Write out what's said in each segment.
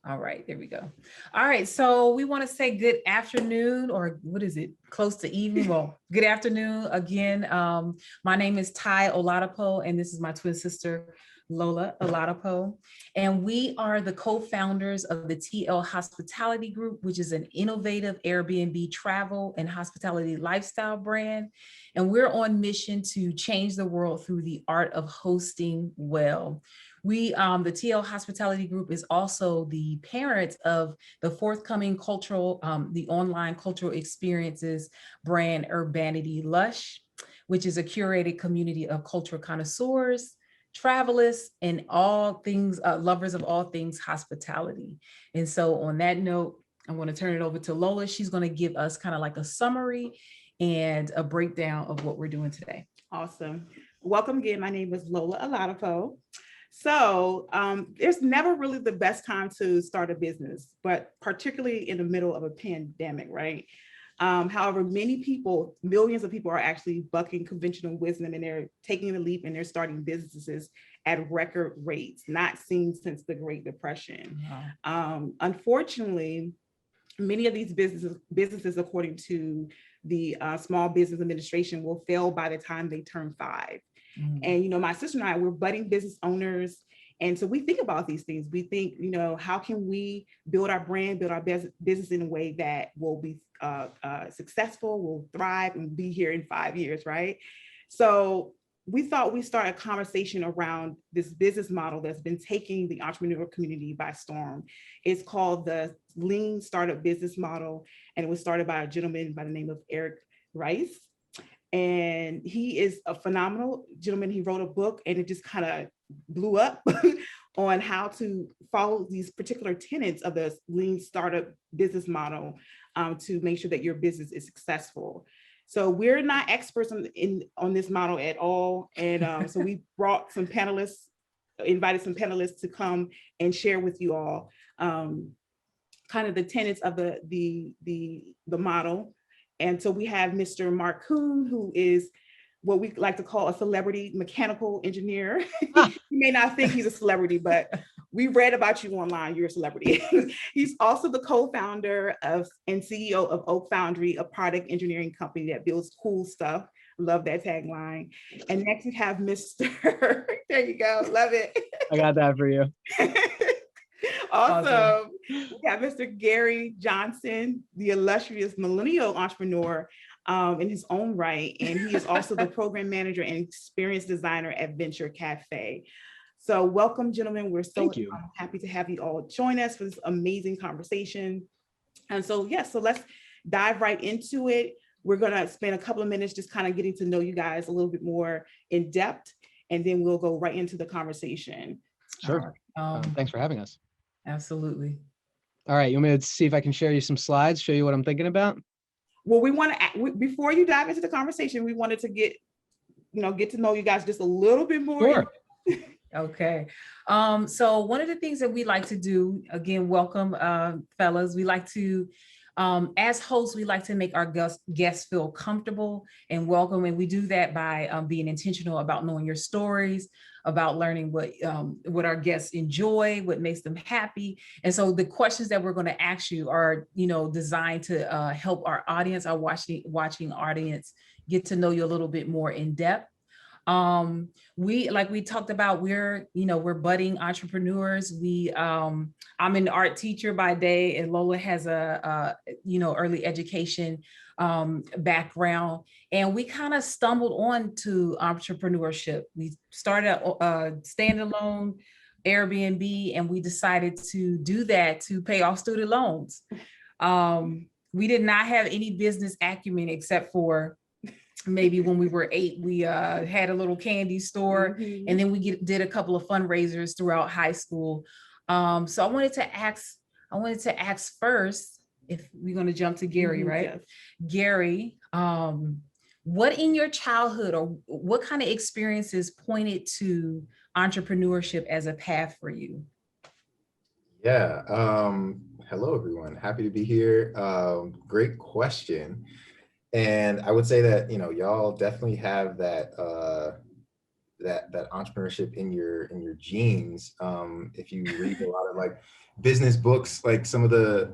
All right, there we go. All right, so we want to say good afternoon, or what is it? Close to evening. Well, good afternoon again. My name is Taiye Oladapo, and this is my twin sister, Lola Oladapo. And we are the co-founders of the TL Hospitality Group, which is an innovative Airbnb travel and hospitality lifestyle brand. And we're on mission to change the world through the art of hosting well. We, the TL Hospitality Group is also the parent of the forthcoming cultural, the online cultural experiences brand Urbanity Lush, which is a curated community of cultural connoisseurs, travelers, and all things, lovers of all things hospitality. And so on that note, I'm going to turn it over to Lola. She's going to give us kind of like a summary and a breakdown of what we're doing today. Awesome. Welcome again. My name is Lola Oladapo. So there's never really the best time to start a business, but particularly in the middle of a pandemic, right? However, many people, millions of people are actually bucking conventional wisdom and they're taking the leap and they're starting businesses at record rates, not seen since the Great Depression. Wow. Unfortunately, many of these businesses, according to the Small Business Administration, will fail by the time they turn 5. And, you know, my sister and I, we're budding business owners. And so we think about these things. We think, you know, how can we build our brand, build our business in a way that will be successful, will thrive and be here in 5 years, right? So we thought we'd start a conversation around this business model that's been taking the entrepreneurial community by storm. It's called the Lean Startup Business Model. And it was started by a gentleman by the name of Eric Rice. And he is a phenomenal gentleman. He wrote a book and it just kind of blew up on how to follow these particular tenets of the lean startup business model to make sure that your business is successful. So we're not experts on this model at all. And so we brought some panelists, invited some panelists to come and share with you all kind of the tenets of the model. And so we have Mr. Mark Kuhn, who is what we like to call a celebrity mechanical engineer. You may not think he's a celebrity, but we read about you online, you're a celebrity. He's also the co-founder of and CEO of Ode Foundry, a product engineering company that builds cool stuff. Love that tagline. And next we have Mr. There you go, love it. I got that for you. Awesome. We have Mr. Gary Johnson, the illustrious millennial entrepreneur in his own right. And he is also the program manager and experience designer at Venture Cafe. So welcome, gentlemen. We're so happy to have you all join us for this amazing conversation. And so, yes, so let's dive right into it. We're going to spend a couple of minutes just kind of getting to know you guys a little bit more in depth, and then we'll go right into the conversation. Sure. Thanks for having us. Absolutely. All right, you want me to see if I can share you some slides, show you what I'm thinking about? Well, we want to, before you dive into the conversation, we wanted to get to know you guys just a little bit more. Sure. Okay. So one of the things that we like to do, again, welcome, fellas, we like to, as hosts, we like to make our guests feel comfortable and welcome. And we do that by being intentional about knowing your stories, about learning what our guests enjoy, what makes them happy. And so the questions that we're going to ask you are, designed to help our audience, our watching audience, get to know you a little bit more in depth. Like we talked about, we're budding entrepreneurs. I'm an art teacher by day, and Lola has a early education background, and we kind of stumbled on to entrepreneurship. We started a standalone Airbnb, and we decided to do that to pay off student loans. We did not have any business acumen except for maybe when we were 8, we had a little candy store, and then we did a couple of fundraisers throughout high school. So I wanted to ask first, if we're going to jump to Gary, right? Yes. Gary, what in your childhood or what kind of experiences pointed to entrepreneurship as a path for you? Yeah. Hello, everyone. Happy to be here. Great question. And I would say that, y'all definitely have that that entrepreneurship in your genes. If you read a lot of like business books, like some of the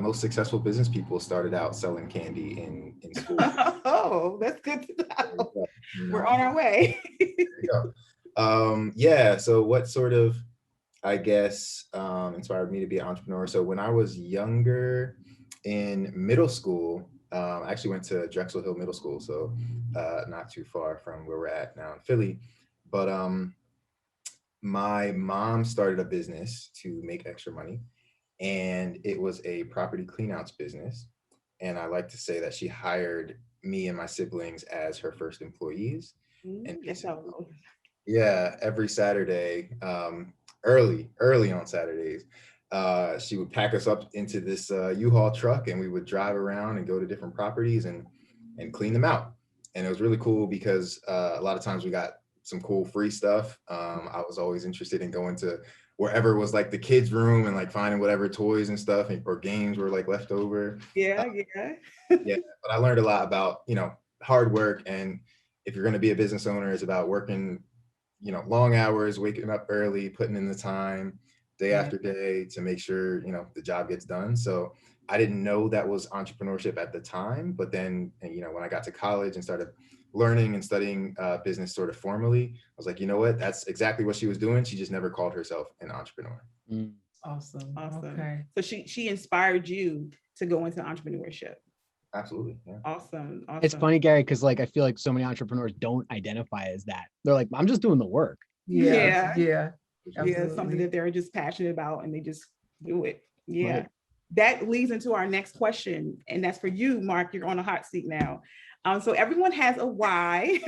most successful business people started out selling candy in school. Oh, that's good to know. You We're know? on our way. There you go. Yeah. So what sort of, I guess, inspired me to be an entrepreneur? So when I was younger, in middle school, I actually went to Drexel Hill Middle School, so not too far from where we're at now in Philly. But my mom started a business to make extra money, and it was a property cleanouts business. And I like to say that she hired me and my siblings as her first employees. And That's basically, how. yeah, every Saturday, early on Saturdays, she would pack us up into this U-Haul truck, and we would drive around and go to different properties and clean them out. And it was really cool because a lot of times we got some cool free stuff. I was always interested in going to wherever was like the kids' room and like finding whatever toys and stuff or games were like left over. Yeah. Yeah, but I learned a lot about, hard work. And if you're going to be a business owner, it's about working, long hours, waking up early, putting in the time day Yeah. after day to make sure, the job gets done. So I didn't know that was entrepreneurship at the time, but then, when I got to college and started learning and studying business sort of formally, I was like, you know what, that's exactly what she was doing. She just never called herself an entrepreneur. Awesome. Awesome. Okay. So she inspired you to go into entrepreneurship. Absolutely. Yeah. Awesome. It's funny, Gary, because like I feel like so many entrepreneurs don't identify as that. They're like, I'm just doing the work. Yeah. Yeah, Absolutely. something that they're just passionate about and they just do it. Yeah. Right. That leads into our next question. And that's for you, Mark. You're on a hot seat now. So everyone has a why.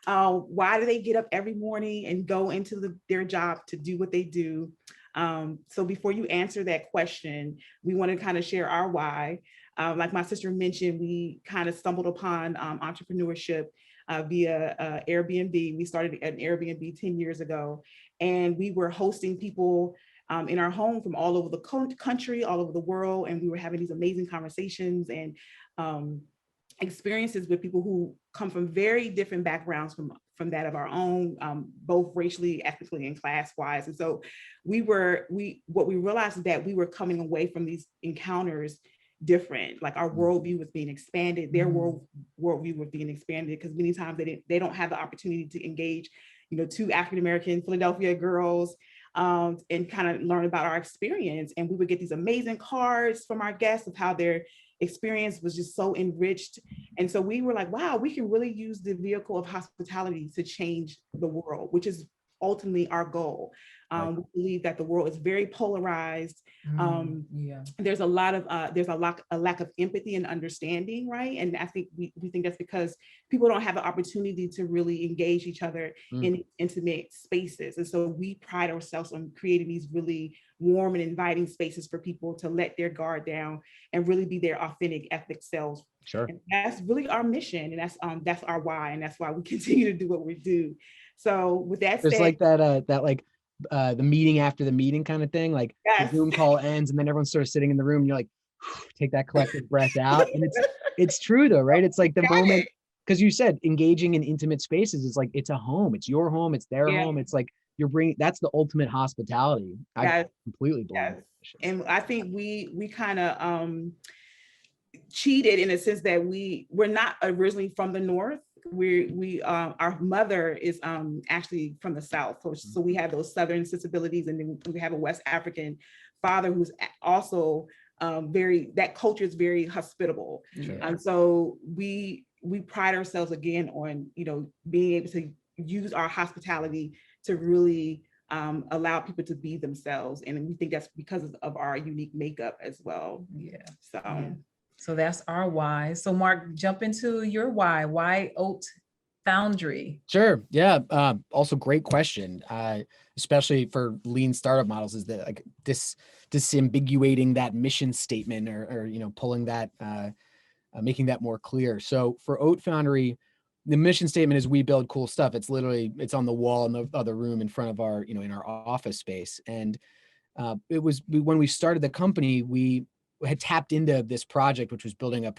Why do they get up every morning and go into their job to do what they do? So before you answer that question, we want to kind of share our why. Like my sister mentioned, we kind of stumbled upon entrepreneurship via Airbnb. We started an Airbnb 10 years ago, and we were hosting people in our home from all over the country, all over the world. And we were having these amazing conversations and experiences with people who come from very different backgrounds from that of our own, both racially, ethnically, and class-wise. And so what we realized is that we were coming away from these encounters different. Like our worldview was being expanded, their worldview was being expanded, because many times they don't have the opportunity to engage, two African American Philadelphia girls and kind of learn about our experience. And we would get these amazing cards from our guests of how their experience was just so enriched. And so we were like, wow, we can really use the vehicle of hospitality to change the world, which is ultimately our goal. We believe that the world is very polarized. There's a lot of a lack of empathy and understanding, right? And I think we think that's because people don't have the opportunity to really engage each other in intimate spaces. And so we pride ourselves on creating these really warm and inviting spaces for people to let their guard down and really be their authentic, ethnic selves. Sure. And that's really our mission, and that's our why, and that's why we continue to do what we do. So with that said, there's like the meeting after the meeting kind of thing, like yes. the Zoom call ends and then everyone's sort of sitting in the room and you're like, take that collective breath out. And it's true though, right? It's like the moment, because you said engaging in intimate spaces is like, it's a home, it's your home, it's their home. It's like that's the ultimate hospitality. I completely believe. And I think we kind of cheated in a sense that we're not originally from the North. Our mother is actually from the South, so we have those Southern sensibilities, and then we have a West African father who's also that culture is very hospitable. And so we pride ourselves again on being able to use our hospitality to really allow people to be themselves, and we think that's because of our unique makeup as well. So that's our why. So Mark, jump into your why. Why Ode Foundry? Sure. Yeah. Also great question. Especially for lean startup models, is that like disambiguating that mission statement or pulling that, making that more clear. So for Ode Foundry, the mission statement is we build cool stuff. It's on the wall in the other room in front of our, in our office space. And when we started the company, we had tapped into this project, which was building a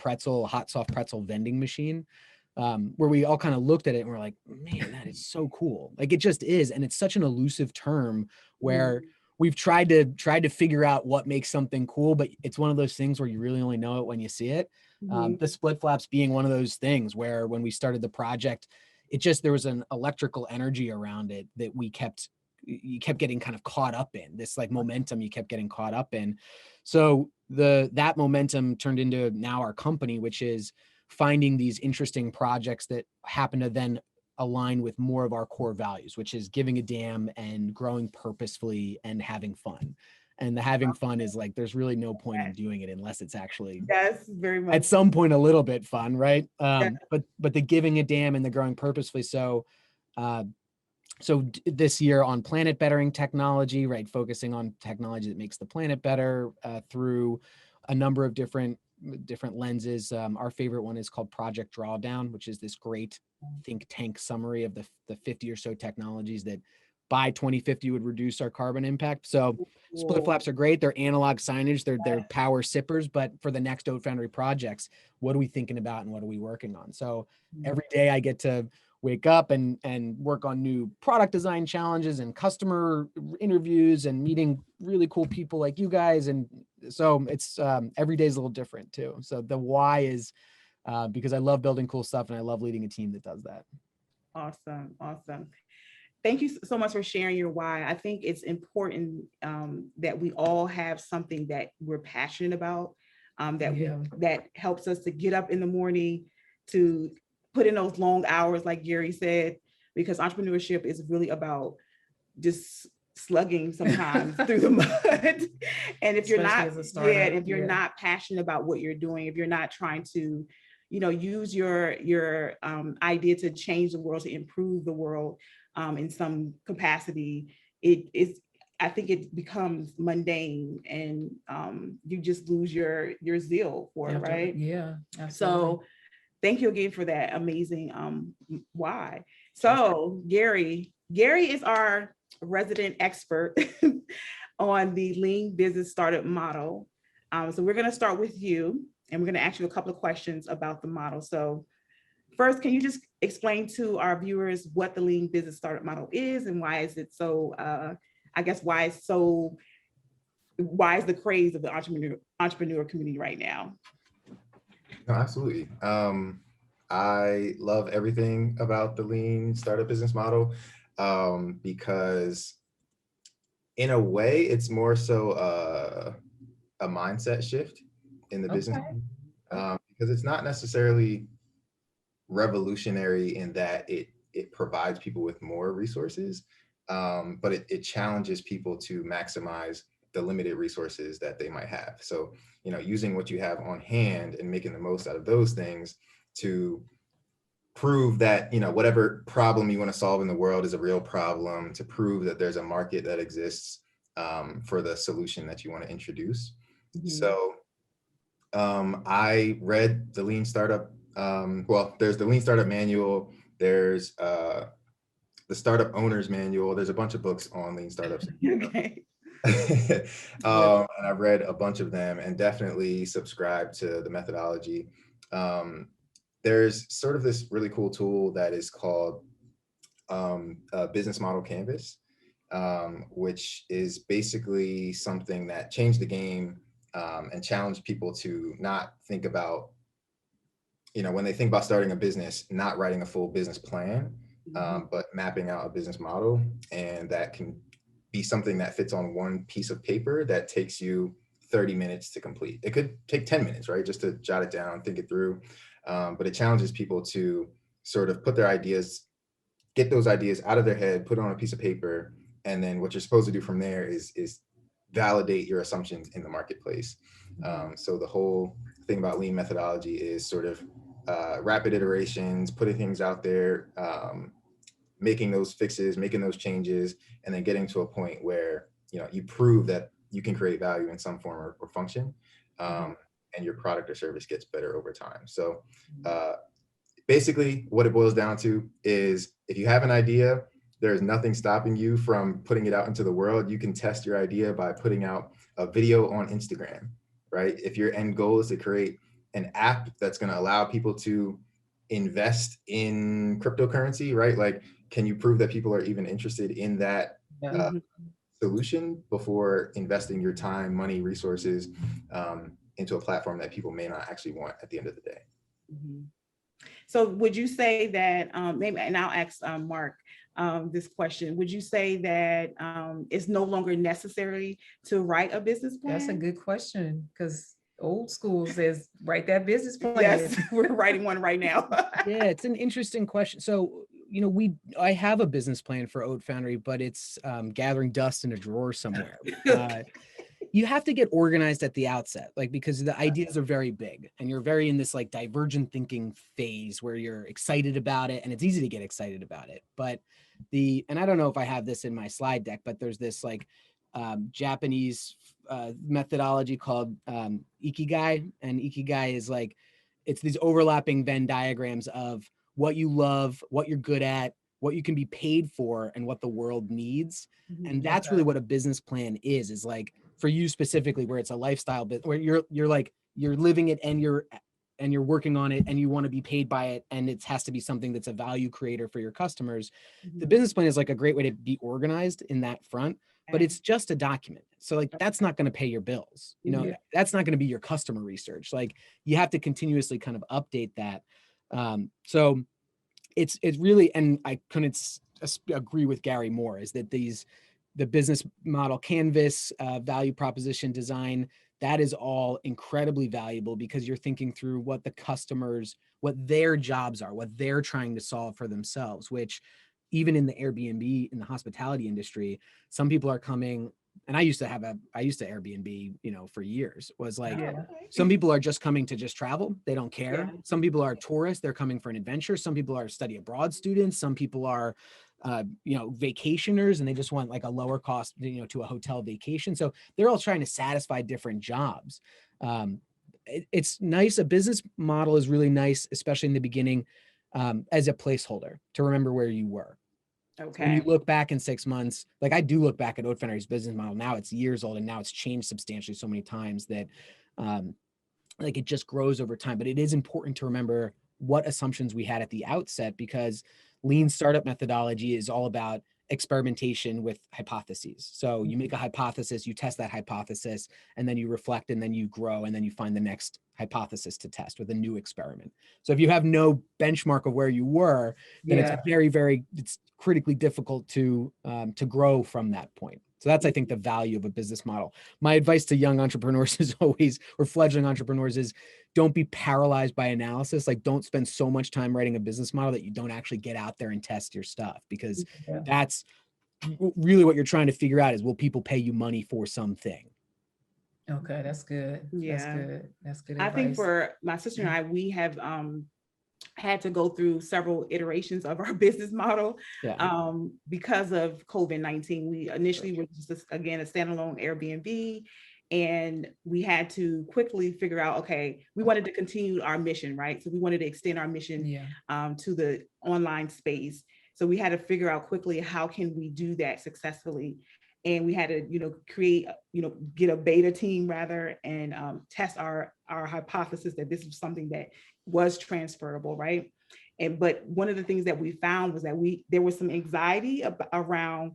hot soft pretzel vending machine. where we all kind of looked at it and we're like, man, that is so cool. Like it just is. And it's such an elusive term where we've tried to figure out what makes something cool, but it's one of those things where you really only know it when you see it. The split flaps being one of those things where when we started the project, there was an electrical energy around it that you kept getting kind of caught up in, this like momentum you kept getting caught up in. So that momentum turned into now our company, which is finding these interesting projects that happen to then align with more of our core values, which is giving a damn and growing purposefully and having fun. And the having fun is like, there's really no point in doing it unless it's actually very much at some point a little bit fun, right? But the giving a damn and the growing purposefully. So this year on planet bettering technology, right? Focusing on technology that makes the planet better through a number of different lenses. Our favorite one is called Project Drawdown, which is this great think tank summary of the 50 or so technologies that by 2050 would reduce our carbon impact. So split flaps are great. They're analog signage. They're power sippers, but for the next Ode Foundry projects, what are we thinking about and what are we working on? So every day I get to wake up and work on new product design challenges and customer interviews and meeting really cool people like you guys. And so it's every day is a little different too. So the why is because I love building cool stuff and I love leading a team that does that. Awesome. Thank you so much for sharing your why. I think it's important that we all have something that we're passionate about, that helps us to get up in the morning, to put in those long hours, like Gary said, because entrepreneurship is really about just slugging sometimes through the mud. And if you're not passionate about what you're doing, if you're not trying to, use your idea to change the world, to improve the world in some capacity, I think it becomes mundane and you just lose your zeal for it, right? Yeah, absolutely. So thank you again for that amazing why. So Gary is our resident expert on the lean business startup model. So we're going to start with you and we're going to ask you a couple of questions about the model. So first, can you just explain to our viewers what the lean business startup model is and why is it so, why is the craze of the entrepreneur community right now? No, absolutely. I love everything about the lean startup business model because in a way, it's more so a mindset shift in the business because it's not necessarily revolutionary in that it provides people with more resources, but it challenges people to maximize the limited resources that they might have. So, using what you have on hand and making the most out of those things to prove that, whatever problem you want to solve in the world is a real problem, to prove that there's a market that exists for the solution that you want to introduce. So I read the Lean Startup. There's the Lean Startup Manual. There's the Startup Owner's Manual. There's a bunch of books on lean startups. Okay. And I've read a bunch of them and definitely subscribe to the methodology. There's sort of this really cool tool that is called a business model canvas, which is basically something that changed the game and challenged people to not think about, when they think about starting a business, not writing a full business plan, but mapping out a business model. And that can be something that fits on one piece of paper that takes you 30 minutes to complete. It could take 10 minutes, right? Just to jot it down, think it through. But it challenges people to sort of put their ideas, get those ideas out of their head, put it on a piece of paper. And then what you're supposed to do from there is validate your assumptions in the marketplace. So the whole thing about lean methodology is sort of rapid iterations, putting things out there, making those fixes, making those changes, and then getting to a point where, you prove that you can create value in some form or function, and your product or service gets better over time. So basically what it boils down to is if you have an idea, there's nothing stopping you from putting it out into the world. You can test your idea by putting out a video on Instagram, right? If your end goal is to create an app that's going to allow people to invest in cryptocurrency, right? Like, can you prove that people are even interested in that Yeah. solution before investing your time, money, resources into a platform that people may not actually want at the end of the day? Mhm. So would you say that maybe, and I'll ask Mark this question, would you say that it's no longer necessary to write a business plan? That's a good question, because old school says write that business plan. Yes, we're writing one right now. Yeah, it's an interesting question. So, you know, I have a business plan for Ode Foundry, but it's gathering dust in a drawer somewhere. You have to get organized at the outset, like, because the ideas are very big and you're very in this like divergent thinking phase where you're excited about it, and it's easy to get excited about it. But and I don't know if I have this in my slide deck, but there's this like Japanese methodology called Ikigai. And Ikigai is like, it's these overlapping Venn diagrams of what you love, what you're good at, what you can be paid for, and what the world needs. And that's really what a business plan is like, for you specifically, where it's a lifestyle bit where you're like, you're living it and you're working on it and you want to be paid by it, and it has to be something that's a value creator for your customers. The business plan is like a great way to be organized in that front, but it's just a document. So like, that's not going to pay your bills. You know, that's not going to be your customer research. Like, you have to continuously kind of update that. So it's really, and I couldn't agree with Gary more, is that the business model canvas, value proposition design, that is all incredibly valuable, because you're thinking through what the customers, what their jobs are, what they're trying to solve for themselves, which even in the Airbnb, in the hospitality industry, some people are coming, and I used to Airbnb, you know, for years, was like, some people are just coming to just travel. They don't care. Some people are tourists. They're coming for an adventure. Some people are study abroad students. Some people are, you know, vacationers, and they just want like a lower cost, you know, to a hotel vacation. So they're all trying to satisfy different jobs. It's nice. A business model is really nice, especially in the beginning, as a placeholder to remember where you were. When you look back in 6 months, like I do look back at Ode Foundry's business model now, it's years old and now it's changed substantially so many times that like it just grows over time. But it is important to remember what assumptions we had at the outset, because lean startup methodology is all about experimentation with hypotheses. So you make a hypothesis, you test that hypothesis, and then you reflect, and then you grow, and then you find the next hypothesis to test with a new experiment. So if you have no benchmark of where you were, then it's it's critically difficult to grow from that point. So that's, I think, the value of a business model. My advice to young entrepreneurs is always, or fledgling entrepreneurs, is don't be paralyzed by analysis. Like, don't spend so much time writing a business model that you don't actually get out there and test your stuff, because that's really what you're trying to figure out is, will people pay you money for something? Okay, that's good. That's good. That's good advice. I think for my sister and I, we have had to go through several iterations of our business model because of COVID-19. We initially were just, again, a standalone Airbnb, and we had to quickly figure out, okay, we wanted to continue our mission, right? So we wanted to extend our mission to the online space. So we had to figure out quickly, how can we do that successfully? And we had to, you know, create, you know, get a beta team rather, and test our hypothesis that this was something that was transferable, right? But one of the things that we found was that there was some anxiety around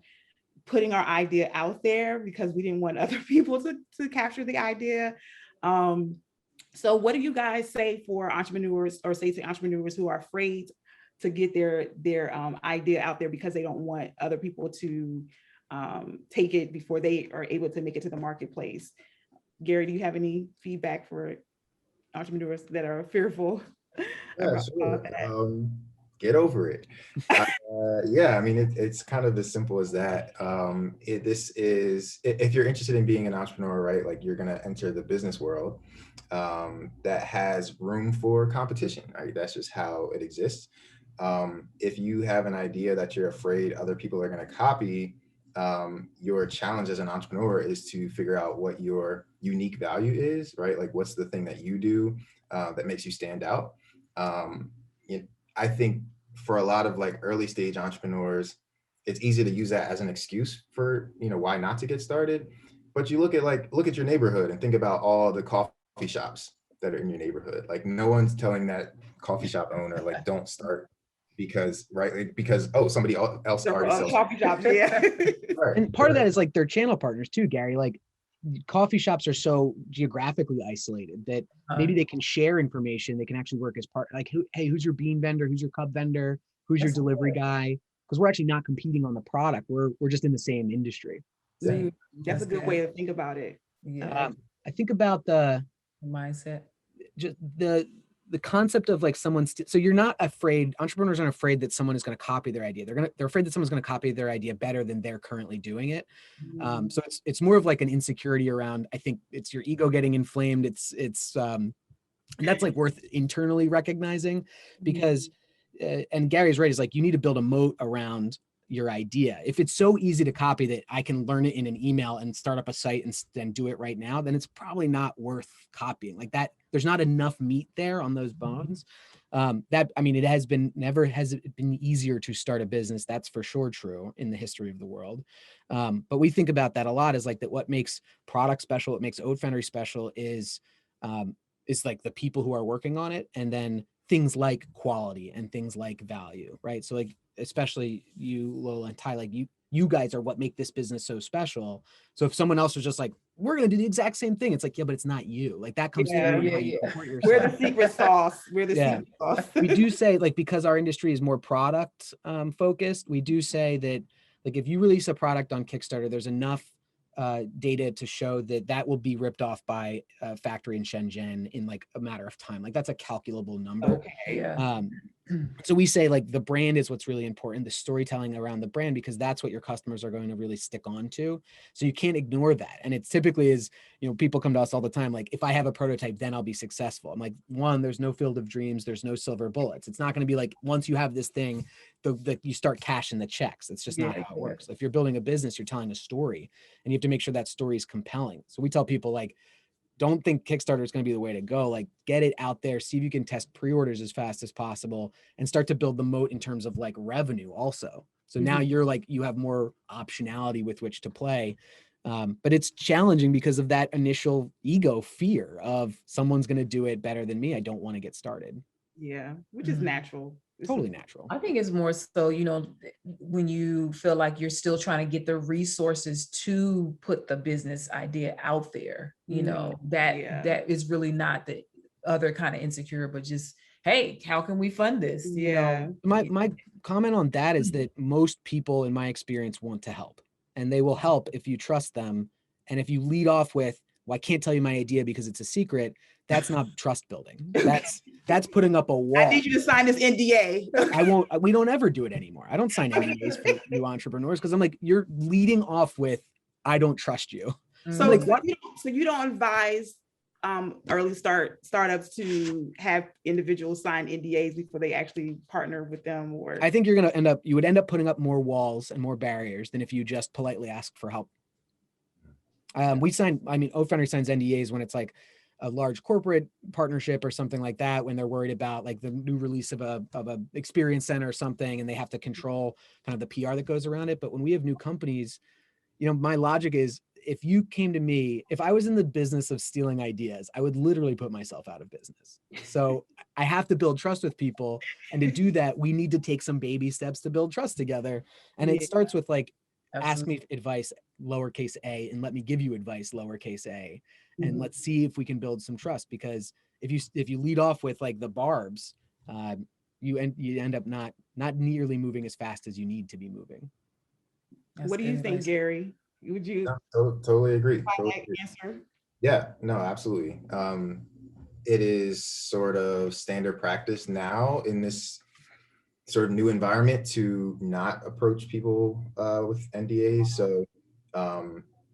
putting our idea out there, because we didn't want other people to capture the idea. So what do you guys say for entrepreneurs, or say to entrepreneurs who are afraid to get their idea out there because they don't want other people to take it before they are able to make it to the marketplace? Gary, do you have any feedback for entrepreneurs that are fearful? Get over it. Yeah, I mean, it's kind of as simple as that. This is, if you're interested in being an entrepreneur, right, like, you're going to enter the business world that has room for competition, right? That's just how it exists. If you have an idea that you're afraid other people are going to copy, your challenge as an entrepreneur is to figure out what your unique value is, right? Like, what's the thing that you do that makes you stand out? I think for a lot of like early stage entrepreneurs, it's easy to use that as an excuse for, you know, why not to get started. But you look at your neighborhood and think about all the coffee shops that are in your neighborhood. Like no one's telling that coffee shop owner like don't start because oh somebody else already sells. Coffee shops, yeah. Right. And part of that is like they're channel partners too, Gary. Like coffee shops are so geographically isolated that maybe they can share information. They can actually work as part, like, who's your bean vendor? Who's your cup vendor? Who's your delivery guy? Because we're actually not competing on the product. We're just in the same industry. That's a good way to think about it. Yeah. I think about the Mindset. just the concept of like so you're not afraid, entrepreneurs aren't afraid that someone is going to copy their idea. They're afraid that someone's going to copy their idea better than they're currently doing it. So it's more of like an insecurity around, I think it's your ego getting inflamed. And that's like worth internally recognizing, because and Gary's right, is like you need to build a moat around your idea. If it's so easy to copy that I can learn it in an email and start up a site and do it right now, then it's probably not worth copying. Like that, there's not enough meat there on those bones. It never has been easier to start a business. That's for sure true in the history of the world. But we think about that a lot, is like that what makes product special, what makes Ode Foundry special is like the people who are working on it, and then things like quality and things like value, right? So like, especially you, Lola and Ty, like you guys are what make this business so special. So if someone else was just like, we're going to do the exact same thing, it's like, yeah, but it's not you. Like that comes through how you support yourself. We're the secret sauce. We're the secret sauce. We do say, like, because our industry is more product focused, we do say that like if you release a product on Kickstarter, there's enough data to show that will be ripped off by a factory in Shenzhen in like a matter of time. Like that's a calculable number. Okay. Yeah. So we say like the brand is what's really important, the storytelling around the brand, because that's what your customers are going to really stick on to. So you can't ignore that. And it typically is, people come to us all the time, like, if I have a prototype, then I'll be successful. I'm like, one, there's no field of dreams. There's no silver bullets. It's not going to be like, once you have this thing, you start cashing the checks. It's just not how it works. If you're building a business, you're telling a story, and you have to make sure that story is compelling. So we tell people, like, don't think Kickstarter is going to be the way to go. Like, get it out there, see if you can test pre-orders as fast as possible, and start to build the moat in terms of like revenue also. So now you're like, you have more optionality with which to play. But it's challenging because of that initial ego fear of someone's going to do it better than me. I don't want to get started. Yeah, which is natural. Totally natural. I think it's more so, when you feel like you're still trying to get the resources to put the business idea out there, that is really not the other kind of insecure, but just, hey, how can we fund this? My comment on that is that most people in my experience want to help, and they will help if you trust them. And if you lead off with, well, I can't tell you my idea because it's a secret, that's not trust building. That's putting up a wall. I need you to sign this NDA. We don't ever do it anymore. I don't sign NDAs for new entrepreneurs, because I'm like, you're leading off with, I don't trust you. So like, what? So you don't advise early startups to have individuals sign NDAs before they actually partner with them? Or I think you would end up putting up more walls and more barriers than if you just politely ask for help. Ode Foundry signs NDAs when it's like a large corporate partnership or something like that, when they're worried about like the new release of a experience center or something, and they have to control kind of the PR that goes around it. But when we have new companies, my logic is, if you came to me, if I was in the business of stealing ideas, I would literally put myself out of business. So I have to build trust with people. And to do that, we need to take some baby steps to build trust together. And it starts with like, ask me advice, lowercase a, and let me give you advice, lowercase a. And let's see if we can build some trust. Because if you lead off with like the barbs, you end up not nearly moving as fast as you need to be moving. What do you think, Gary? Would you totally agree? Answer? Yeah, no, absolutely. It is sort of standard practice now in this sort of new environment to not approach people with NDAs. So,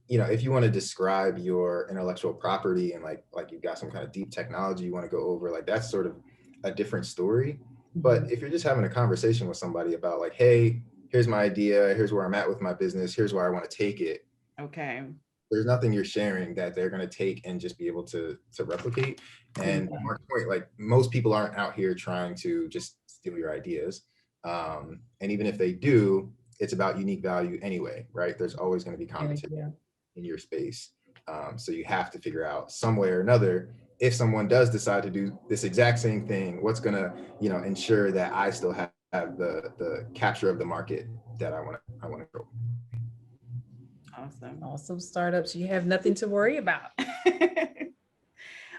if you want to describe your intellectual property and like you've got some kind of deep technology you want to go over, like that's sort of a different story. But if you're just having a conversation with somebody about like, hey, here's my idea, here's where I'm at with my business, here's where I want to take it. Okay. There's nothing you're sharing that they're going to take and just be able to replicate. And Mark's point, like most people aren't out here trying to just steal your ideas. And even if they do, it's about unique value anyway, right? There's always going to be competition in your space. So you have to figure out some way or another if someone does decide to do this exact same thing, what's gonna, ensure that I still have the capture of the market that I want to go. Awesome. Awesome startups. You have nothing to worry about.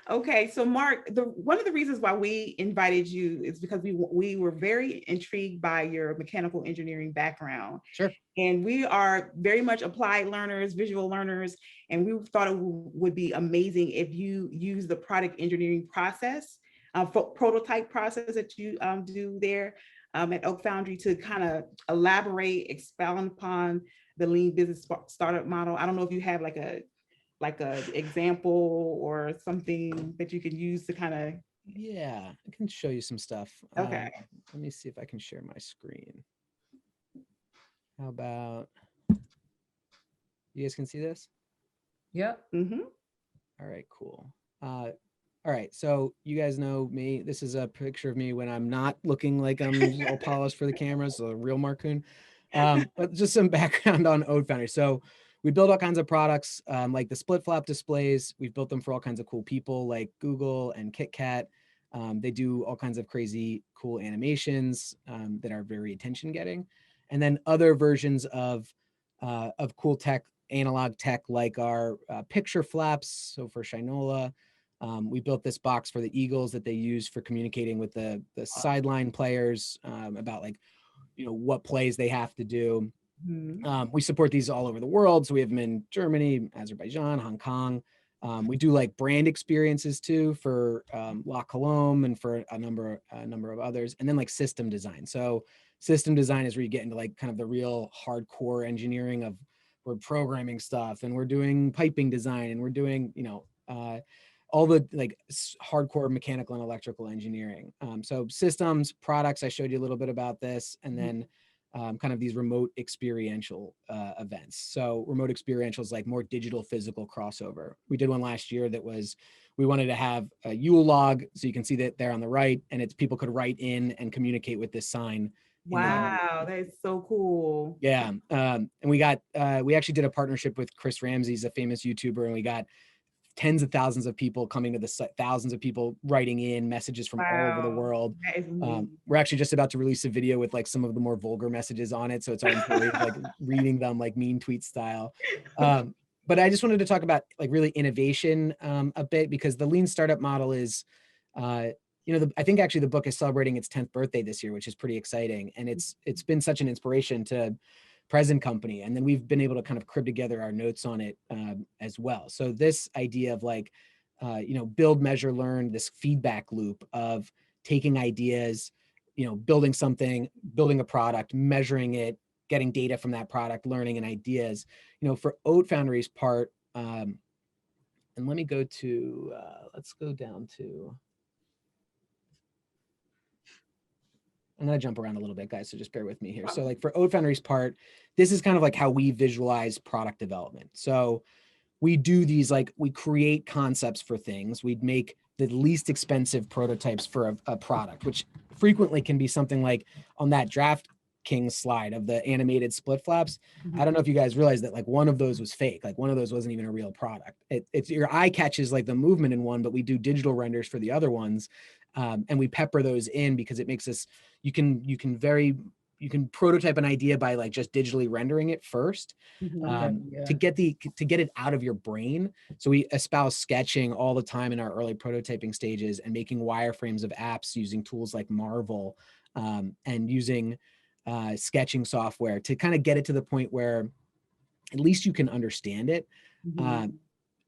Okay, so Mark, one of the reasons why we invited you is because we were very intrigued by your mechanical engineering background. Sure. And we are very much applied learners, visual learners, and we thought it would be amazing if you use the product engineering process, prototype process that you do there at Ode Foundry to kind of elaborate, expound upon the lean business startup model. I don't know if you have like a example or something that you can use to kind of. Yeah, I can show you some stuff. Okay. Let me see if I can share my screen. How about, you guys can see this? Yep. Mm-hmm. All right, cool. All right, so you guys know me. This is a picture of me when I'm not looking like I'm all polished for the camera, so a real Marcoon. But just some background on Ode Foundry. So we build all kinds of products like the split flap displays. We've built them for all kinds of cool people like Google and KitKat. They do all kinds of crazy cool animations that are very attention getting. And then other versions of cool tech, analog tech, like our picture flaps. So for Shinola, we built this box for the Eagles that they use for communicating with the sideline players about like, what plays they have to do. Mm-hmm. We support these all over the world. So we have them in Germany, Azerbaijan, Hong Kong. We do like brand experiences too for La Colombe and for a number of others. And then like system design. So system design is where you get into like kind of the real hardcore engineering of, we're programming stuff and we're doing piping design and we're doing, all the like hardcore mechanical and electrical engineering. So systems, products, I showed you a little bit about this, and then kind of these remote experiential events. So remote experiential is like more digital physical crossover. We did one last year that was, we wanted to have a Yule log. So you can see that there on the right, and it's people could write in and communicate with this sign. Wow, that is so cool. Yeah. And we actually did a partnership with Chris Ramsey's a famous YouTuber, and we got tens of thousands of people coming to the site, thousands of people writing in messages from all over the world. We're actually just about to release a video with like some of the more vulgar messages on it. So it's our employees like reading them like mean tweet style. But I just wanted to talk about like really innovation a bit, because the lean startup model is, I think actually the book is celebrating its 10th birthday this year, which is pretty exciting. And it's been such an inspiration to present company. And then we've been able to kind of crib together our notes on it as well. So this idea of like, build, measure, learn, this feedback loop of taking ideas, building something, building a product, measuring it, getting data from that product, learning and ideas, for Ode Foundry's part. And let me go to, let's go down to, I'm going to jump around a little bit, guys, so just bear with me here. So like for Ode Foundry's part, this is kind of like how we visualize product development. So we do these, like we create concepts for things. We'd make the least expensive prototypes for a product, which frequently can be something like on that DraftKings slide of the animated split flaps. I don't know if you guys realize that like one of those was fake. Like one of those wasn't even a real product. It's your eye catches like the movement in one, but we do digital renders for the other ones. And we pepper those in because it makes us, you can prototype an idea by like just digitally rendering it first to get it out of your brain. So we espouse sketching all the time in our early prototyping stages and making wireframes of apps using tools like Marvel and using sketching software to kind of get it to the point where at least you can understand it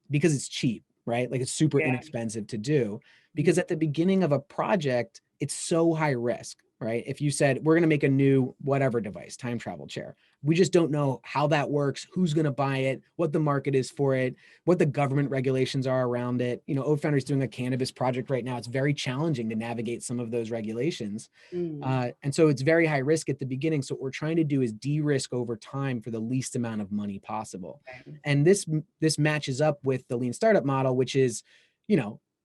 because it's cheap, right? Like it's super inexpensive to do, because at the beginning of a project, it's so high risk, right? If you said, we're going to make a new whatever device, time travel chair, we just don't know how that works, who's going to buy it, what the market is for it, what the government regulations are around it. Ode Foundry is doing a cannabis project right now. It's very challenging to navigate some of those regulations. And so it's very high risk at the beginning. So what we're trying to do is de-risk over time for the least amount of money possible. And this matches up with the lean startup model, which is,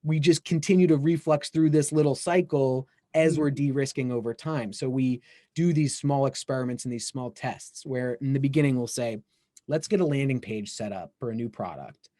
we just continue to reflux through this little cycle as we're de-risking over time. So we do these small experiments and these small tests where in the beginning we'll say, let's get a landing page set up for a new product.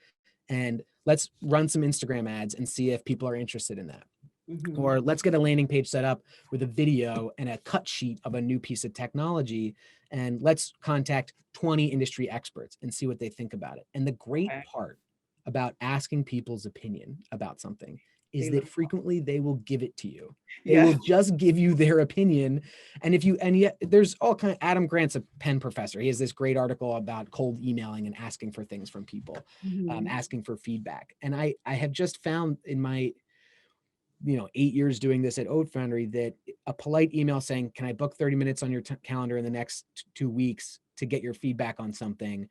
And let's run some Instagram ads and see if people are interested in that. Mhm. Or let's get a landing page set up with a video and a cut sheet of a new piece of technology. And let's contact 20 industry experts and see what they think about it. And the great Okay. part about asking people's opinion about something is They that love- frequently they will give it to you. They Yes. will just give you their opinion. And yet there's all kind of, Adam Grant's a Penn professor. He has this great article about cold emailing and asking for things from people, Mhm. asking for feedback. And I have just found in my 8 years doing this at Ode Foundry that a polite email saying, can I book 30 minutes on your calendar in the next 2 weeks to get your feedback on something?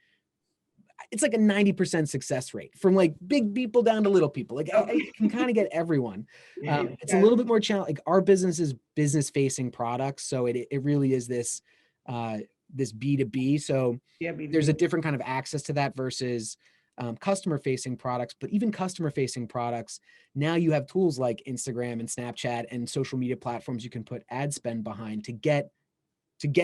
It's like a 90% success rate from like big people down to little people. Like I can kind of get everyone. It's a little bit more challenging. Like our business is business facing products. So it really is this B2B. So there's a different kind of access to that versus customer facing products. But even customer facing products, now you have tools like Instagram and Snapchat and social media platforms you can put ad spend behind to get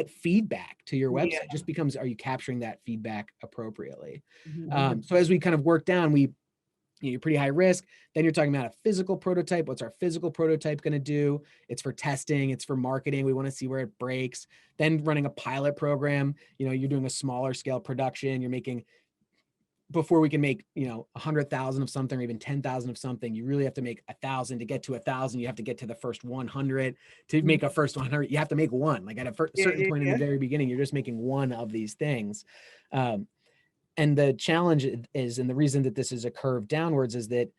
feedback to your website. Yeah. It just becomes, are you capturing that feedback appropriately? Mhm. So as we kind of work down, you're pretty high risk. Then you're talking about a physical prototype. What's our physical prototype going to do? It's for testing. It's for marketing. We want to see where it breaks. Then running a pilot program, you're doing a smaller scale production. You're making, before we can make, 100,000 of something or even 10,000 of something, you really have to make 1,000. To get to 1,000, you have to get to the first 100. To make a first 100, you have to make one. Like at a certain point in the very beginning, you're just making one of these things. And the challenge is, and the reason that this is a curve downwards, is that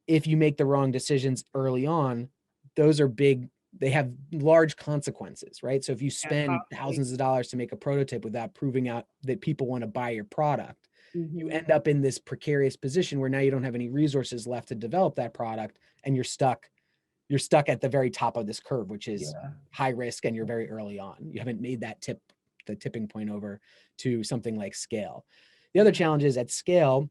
if you make the wrong decisions early on, those are big, they have large consequences, right? So if you spend thousands of dollars to make a prototype without proving out that people want to buy your product, you end up in this precarious position where now you don't have any resources left to develop that product, and you're stuck at the very top of this curve, which is high risk, and you're very early on. You haven't made the tipping point over to something like scale. The other challenge is at scale,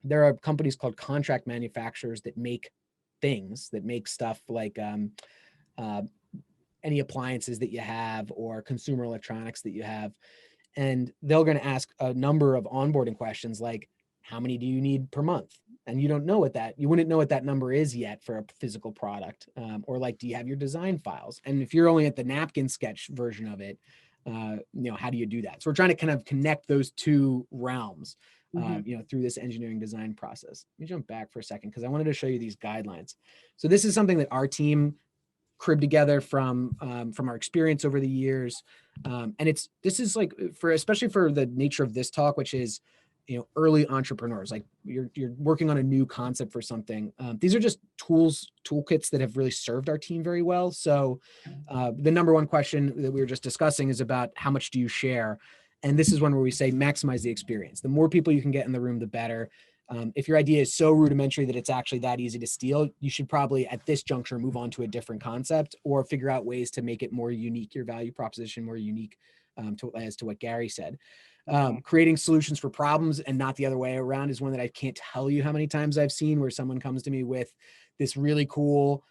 there are companies called contract manufacturers that make things, that make stuff like any appliances that you have or consumer electronics that you have. And they're going to ask a number of onboarding questions like, how many do you need per month? And you wouldn't know what that number is yet for a physical product. Or like, do you have your design files? And if you're only at the napkin sketch version of it, how do you do that? So we're trying to kind of connect those two realms, through this engineering design process. Let me jump back for a second because I wanted to show you these guidelines. So this is something that our team cribbed together from our experience over the years. And this is like especially for the nature of this talk, which is, early entrepreneurs, like you're working on a new concept for something. These are just toolkits that have really served our team very well. So the number one question that we were just discussing is about how much do you share? And this is one where we say maximize the experience. The more people you can get in the room, the better. If your idea is so rudimentary that it's actually that easy to steal, you should probably at this juncture move on to a different concept or figure out ways to make it more unique, your value proposition more unique, as to what Gary said. Creating solutions for problems and not the other way around is one that I can't tell you how many times I've seen where someone comes to me with this really cool,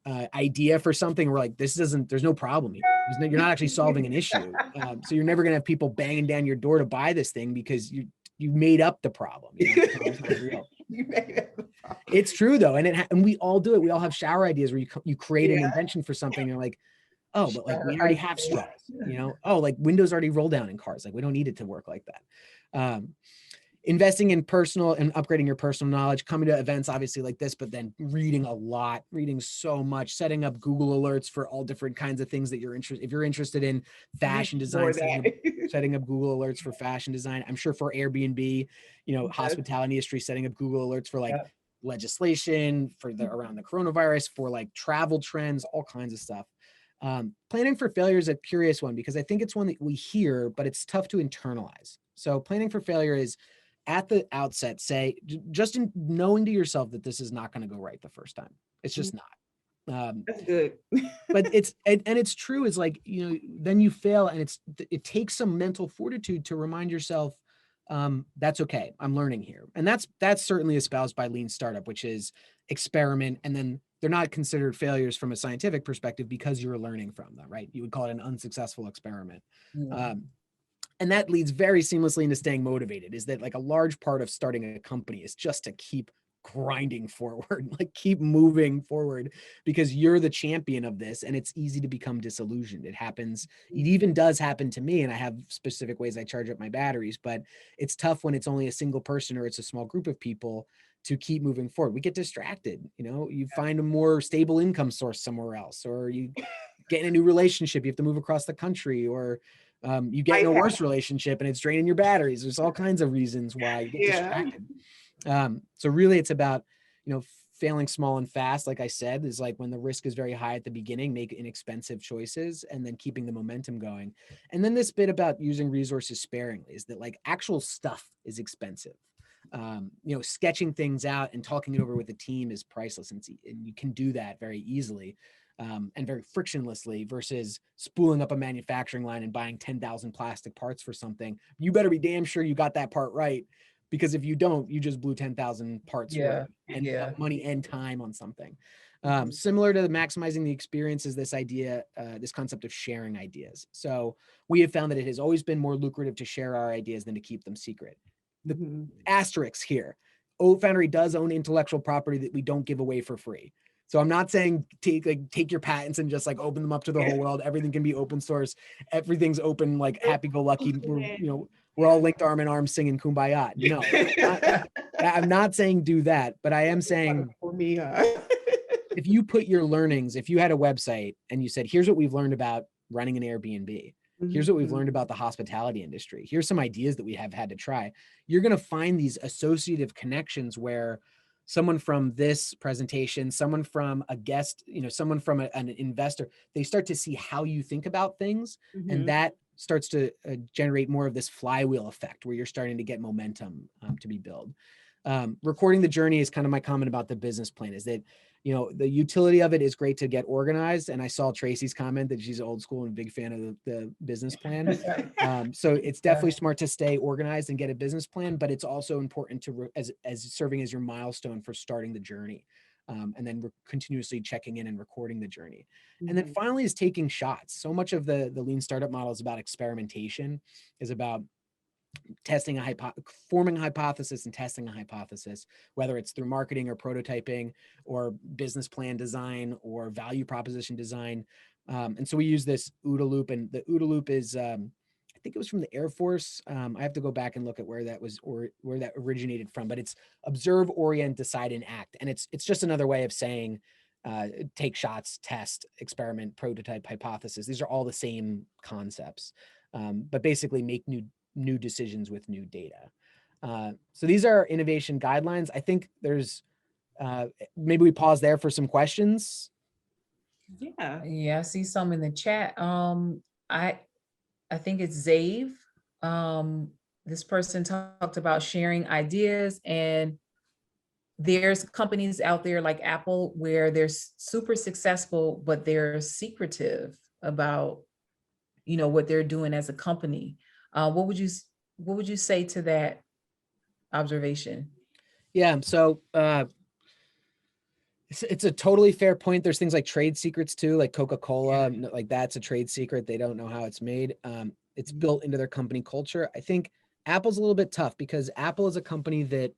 idea for something. We're like, there's no problem here. You're not actually solving an issue. So you're never going to have people banging down your door to buy this thing because you made up the problem. The problem's not real. It's true though. And we all do it. We all have shower ideas where you create an invention for something. And you're like, oh, but like we already have straws, oh, like windows already roll down in cars. Like we don't need it to work like that. Investing in personal and upgrading your personal knowledge, coming to events, obviously like this, but then reading so much, setting up Google alerts for all different kinds of things that you're interested. If you're interested in fashion design, setting up Google alerts for fashion design. I'm sure for Airbnb, hospitality industry, setting up Google alerts for like legislation for around the coronavirus, for like travel trends, all kinds of stuff. Planning for failure is a curious one because I think it's one that we hear, but it's tough to internalize. So planning for failure is at the outset, say, just in knowing to yourself that this is not going to go right the first time. It's just not. That's good. But it's true. It's like, then you fail and it takes some mental fortitude to remind yourself, that's okay. I'm learning here. And that's certainly espoused by Lean Startup, which is experiment. And then they're not considered failures from a scientific perspective because you're learning from them, right? You would call it an unsuccessful experiment. And that leads very seamlessly into staying motivated, is that like a large part of starting a company is just to keep grinding forward, like keep moving forward, because you're the champion of this, and it's easy to become disillusioned. It happens. It even does happen to me, and I have specific ways I charge up my batteries, but it's tough when it's only a single person or it's a small group of people to keep moving forward. We get distracted, you find a more stable income source somewhere else, or you get in a new relationship, you have to move across the country, or you get in a worse relationship and it's draining your batteries. There's all kinds of reasons why you get distracted. So really it's about, failing small and fast. Like I said, is like when the risk is very high at the beginning, make inexpensive choices and then keeping the momentum going. And then this bit about using resources sparingly is that like actual stuff is expensive. Sketching things out and talking it over with the team is priceless, and you can do that very easily. And very frictionlessly versus spooling up a manufacturing line and buying 10,000 plastic parts for something. You better be damn sure you got that part right, because if you don't, you just blew 10,000 parts worth and money and time on something. Similar to maximizing the experience is this idea, this concept of sharing ideas. So we have found that it has always been more lucrative to share our ideas than to keep them secret. The asterisks here, Ode Foundry does own intellectual property that we don't give away for free. So I'm not saying take your patents and just like open them up to the whole world. Everything can be open source. Everything's open, like happy-go-lucky. We're all linked arm in arm singing Kumbaya. No, I'm not saying do that, but I am saying if you put your learnings, if you had a website and you said, here's what we've learned about running an Airbnb, here's what we've learned about the hospitality industry, here's some ideas that we have had to try, you're going to find these associative connections where someone from this presentation, someone from a guest, someone from an investor, they start to see how you think about things. And that starts to generate more of this flywheel effect where you're starting to get momentum to be built. Recording the journey is kind of my comment about the business plan, is that, the utility of it is great to get organized. And I saw Tracy's comment that she's old school and a big fan of the business plan. So it's definitely smart to stay organized and get a business plan, but it's also important to, as serving as your milestone for starting the journey. And then we're continuously checking in and recording the journey. And then finally is taking shots. So much of the lean startup model is about experimentation, is about testing forming a hypothesis and testing a hypothesis, whether it's through marketing or prototyping or business plan design or value proposition design. And so we use this OODA loop, and the OODA loop is, I think it was from the Air Force. I have to go back and look at where that was, or where that originated from, but it's observe, orient, decide, and act. And it's just another way of saying, take shots, test, experiment, prototype, hypothesis. These are all the same concepts, but basically make new decisions with new data. So these are innovation guidelines. I think there's, maybe we pause there for some questions. Yeah, I see some in the chat. I think it's Zave. This person talked about sharing ideas, and there's companies out there like Apple where they're super successful, but they're secretive about, what they're doing as a company. What would you say to that observation? Yeah, so it's a totally fair point. There's things like trade secrets too, like Coca-Cola, like that's a trade secret. They don't know how it's made. It's built into their company culture. I think Apple's a little bit tough because Apple is a company that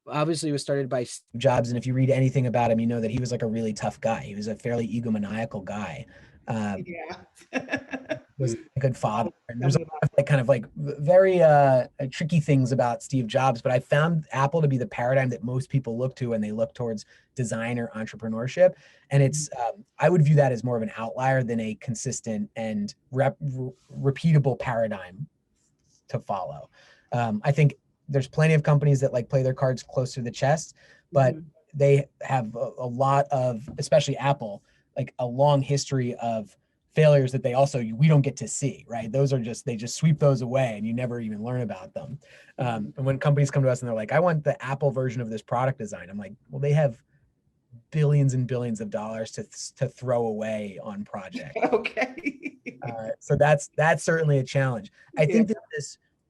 obviously was started by Steve Jobs. And if you read anything about him, you know that he was like a really tough guy. He was a fairly egomaniacal guy. Was a good father. And there's a lot of like kind of like very tricky things about Steve Jobs, but I found Apple to be the paradigm that most people look to when they look towards design or entrepreneurship. And it's I would view that as more of an outlier than a consistent and repeatable paradigm to follow. I think there's plenty of companies that like play their cards close to the chest, but they have a lot of, especially Apple, like a long history of failures that we don't get to see, right? Those are they just sweep those away and you never even learn about them. And when companies come to us and they're like, I want the Apple version of this product design, I'm like, well, they have billions and billions of dollars to throw away on projects. Okay. So that's certainly a challenge. I think that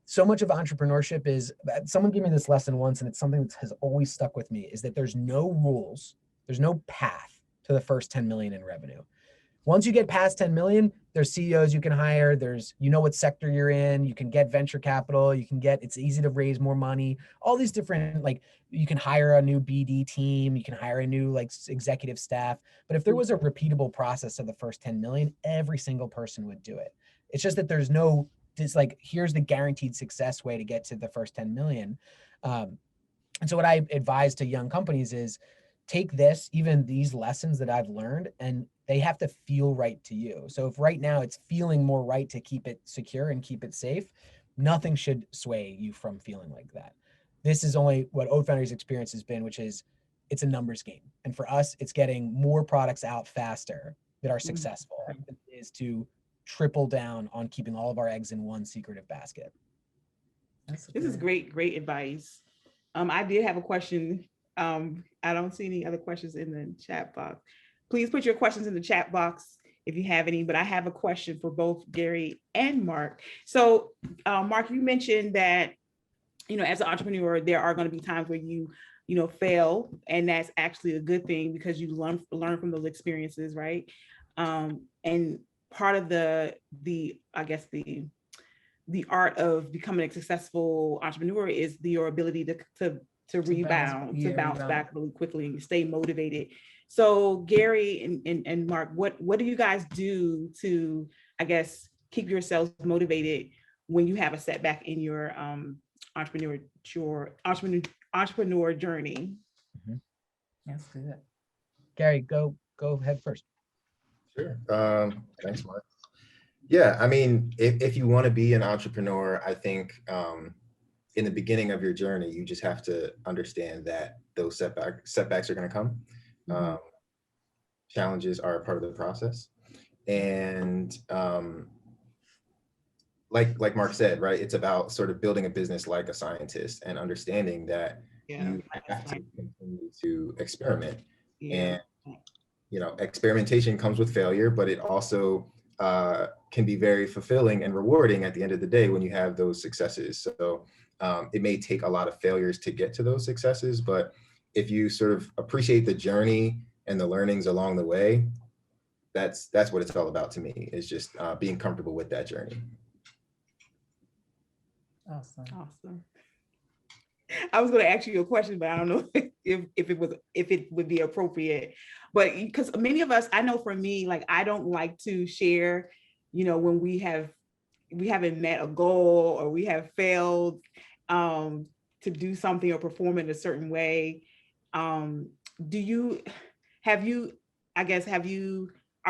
so much of entrepreneurship is, someone gave me this lesson once, and it's something that has always stuck with me, is that there's no rules, there's no path to the first 10 million in revenue. Once you get past 10 million, there's CEOs you can hire. There's, you know, what sector you're in, you can get venture capital, it's easy to raise more money, all these different, like, you can hire a new BD team, you can hire a new like executive staff. But if there was a repeatable process of the first 10 million, every single person would do it. It's just that there's no, it's like, here's the guaranteed success way to get to the first 10 million. And so what I advise to young companies is take this, even these lessons that I've learned, and they have to feel right to you. So if right now it's feeling more right to keep it secure and keep it safe, nothing should sway you from feeling like that. This is only what Ode Foundry's experience has been, which is it's a numbers game. And for us, it's getting more products out faster that are successful is to triple down on keeping all of our eggs in one secretive basket. This is great advice. I did have a question. I don't see any other questions in the chat box. Please put your questions in the chat box if you have any, but I have a question for both Gary and Mark. So Mark, you mentioned that, you know, as an entrepreneur, there are going to be times where you fail, and that's actually a good thing because you learn from those experiences, right? And part of the I guess the art of becoming a successful entrepreneur is your ability to rebound, to bounce back really quickly and stay motivated. So Gary and Mark, what do you guys do to, I guess, keep yourselves motivated when you have a setback in your entrepreneur journey? Mm-hmm. That's good. Gary, go ahead first. Sure. Thanks, Mark. Yeah, I mean, if you want to be an entrepreneur, I think in the beginning of your journey, you just have to understand that those setbacks are going to come. Mm-hmm. Challenges are a part of the process. And like Mark said, right, it's about sort of building a business like a scientist and understanding that you have to continue to experiment. And, you know, experimentation comes with failure, but it also can be very fulfilling and rewarding at the end of the day when you have those successes. So it may take a lot of failures to get to those successes, but if you sort of appreciate the journey and the learnings along the way, that's what it's all about to me, is just being comfortable with that journey. Awesome. I was going to ask you a question, but I don't know if it would be appropriate. But because many of us, I know for me, like, I don't like to share, you know, when we haven't met a goal or we have failed to do something or perform in a certain way. Are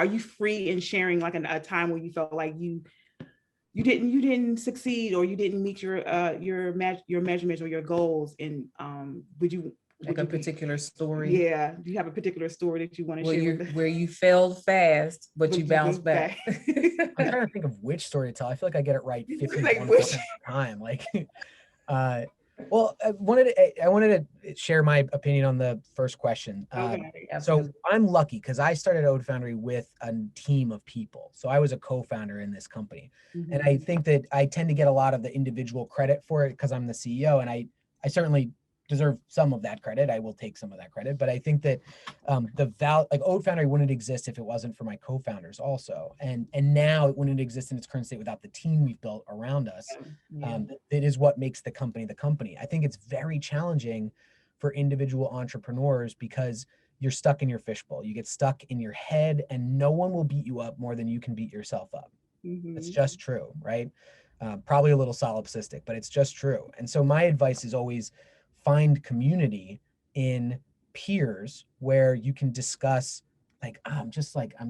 you free in sharing like a time where you felt like you didn't succeed or you didn't meet your measurements or your goals? And would you a particular story? Yeah. Do you have a particular story that you want to share where you failed fast, but you bounced back? I'm trying to think of which story to tell. I feel like I get it right 51% of the time. Like, well, I wanted to share my opinion on the first question. So I'm lucky because I started Ode Foundry with a team of people. So I was a co-founder in this company. Mm-hmm. And I think that I tend to get a lot of the individual credit for it because I'm the CEO, and I certainly deserve some of that credit. I will take some of that credit, but I think that like Ode Foundry wouldn't exist if it wasn't for my co-founders also. And now it wouldn't exist in its current state without the team we've built around us. It is what makes the company the company. I think it's very challenging for individual entrepreneurs because you're stuck in your fishbowl. You get stuck in your head and no one will beat you up more than you can beat yourself up. Mm-hmm. It's just true, right? Probably a little solipsistic, but it's just true. And so my advice is always find community in peers where you can discuss, like, I'm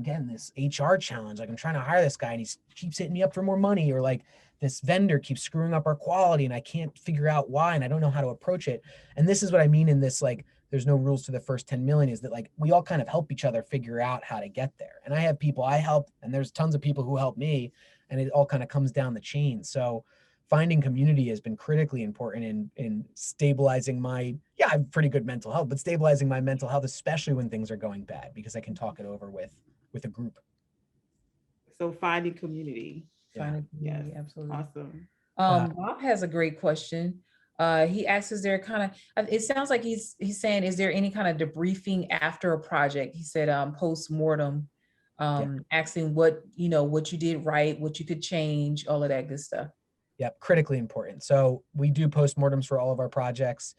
getting this HR challenge. Like, I'm trying to hire this guy and he keeps hitting me up for more money, or like this vendor keeps screwing up our quality and I can't figure out why and I don't know how to approach it. And this is what I mean in this, like, there's no rules to the first 10 million, is that like we all kind of help each other figure out how to get there. And I have people I help, and there's tons of people who help me, and it all kind of comes down the chain. So finding community has been critically important in stabilizing I have pretty good mental health, but stabilizing my mental health, especially when things are going bad, because I can talk it over with a group. So finding community. Yes, absolutely. Awesome. Bob has a great question. He asks, is there it sounds like he's saying, is there any kind of debriefing after a project? He said post-mortem asking what you did right, what you could change, all of that good stuff. Yep, critically important. So we do postmortems for all of our projects.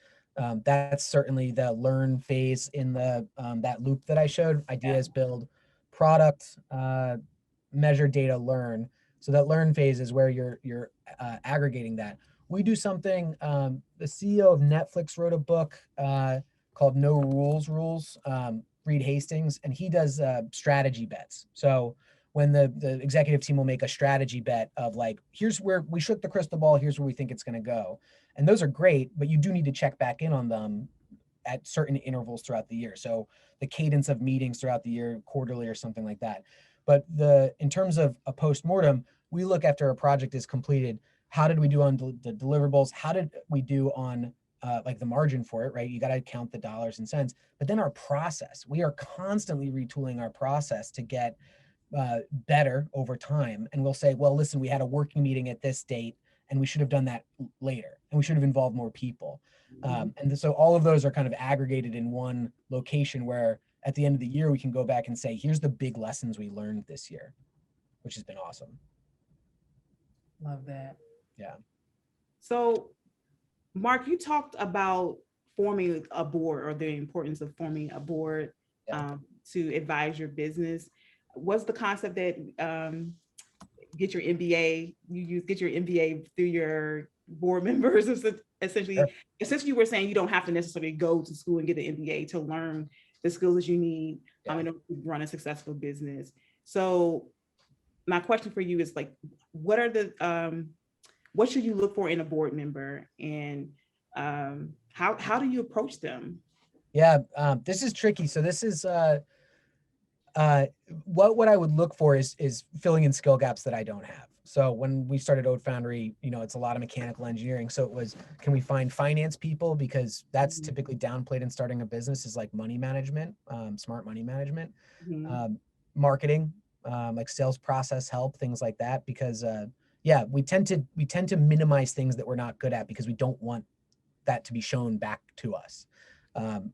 That's certainly the learn phase in the that loop that I showed. Ideas, build, product, measure, data, learn. So that learn phase is where you're aggregating that. We do something. The CEO of Netflix wrote a book called No Rules. Reed Hastings, and he does strategy bets. So when the executive team will make a strategy bet of like, here's where we shook the crystal ball, here's where we think it's going to go. And those are great, but you do need to check back in on them at certain intervals throughout the year. So the cadence of meetings throughout the year, quarterly or something like that. But in terms of a postmortem, we look after a project is completed. How did we do on the deliverables? How did we do on like the margin for it, right? You got to count the dollars and cents, but then our process, we are constantly retooling our process to get better over time. And we'll say, well, listen, we had a working meeting at this date and we should have done that later and we should have involved more people. And so all of those are kind of aggregated in one location where at the end of the year, we can go back and say, here's the big lessons we learned this year, which has been awesome. Love that. Yeah. So Mark, you talked about forming a board or the importance of forming a board to advise your business. What's the concept that get your MBA? Get your MBA through your board members. Essentially, Sure. Essentially, you were saying you don't have to necessarily go to school and get an MBA to learn the skills that you need in order to run a successful business. So, my question for you is like, what are the what should you look for in a board member, and how do you approach them? Yeah, this is tricky. So this is what I would look for is filling in skill gaps that I don't have. So when we started Ode Foundry, it's a lot of mechanical engineering. So it was, can we find finance people? Because that's typically downplayed in starting a business, is like money management, smart money management, marketing, like sales process help, things like that. Because we tend to minimize things that we're not good at because we don't want that to be shown back to us.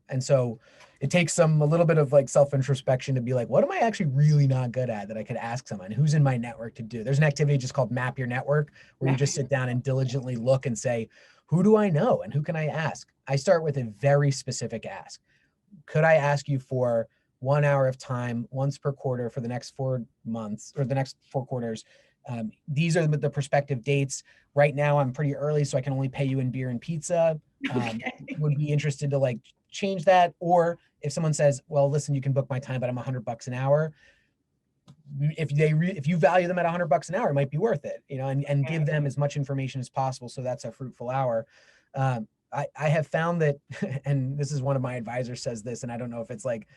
And so it takes a little bit of like self-introspection to be like, what am I actually really not good at that I could ask someone who's in my network to do? There's an activity just called Map Your Network, where you just sit down and diligently look and say, who do I know and who can I ask? I start with a very specific ask. Could I ask you for 1 hour of time once per quarter for the next 4 months or the next 4 quarters? These are the prospective dates. Right now I'm pretty early, so I can only pay you in beer and pizza. Would be interested to like change that. Or if someone says, well, listen, you can book my time, but I'm $100 an hour. If you value them at $100 an hour, it might be worth it, and give them as much information as possible. So that's a fruitful hour. I have found that, and this is one of my advisors says this, and I don't know if it's like